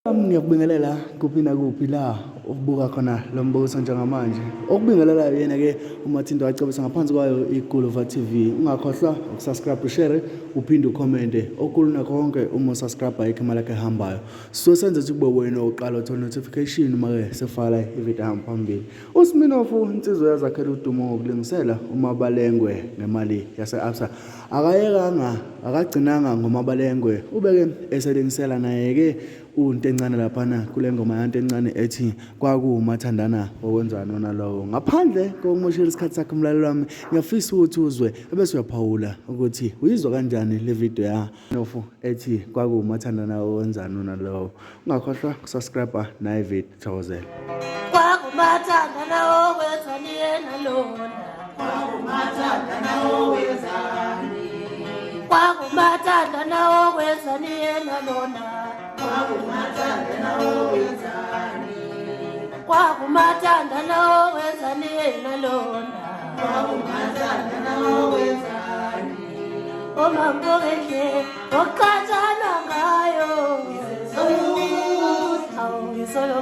Ngiyakubingelela kuphi nakuphi la ubuka khona lo mbuso njengamanje. Okubingelela yena ke uMathinto acebisa ngaphansi kwayo iGulova TV. Ungakhohlwa ukusubscribe, ushare, uphinde ucommente. Okuluna konke uma usubscribe ayikho imali yakhe ehambayo. So senze ukuthi kube wena oqala uthola notification uma ke sefala ivideo ehamba phambili. uSmirnoff insizwa yazakhela udumo ngokulingisela umabalengwe ngemali yase-Absa. Akagcinanga ngomabalengwe. Ubeke eselingisela naye ke uNtencane laphana kule ngoma yaNtencane ethi kwakuwumathandana okwenzana nalowo. Ngaphandle kokumoshela isikhathi sakhe umlaleli wami, ngiyafisa ukuthi uzwe ebese uyaphawula ukuthi uyizwa kanjani le video ya Nofu ethi kwakuwumathandana okwenzana nalowo. Ungakhohlwa ukusubscribe na ivideo thokozela. Kwakuwumathandana okwenzana nalona. Kwakuwumathandana okwenzana. Kwakuwumathandana okwenzana nalona. Kwakuwumathandana okwenzani. Kwakuwumathandana okwenzani nalona. Kwakuwumathandana okwenzani. Omangokele oqhatshana ngayo. Ngisolo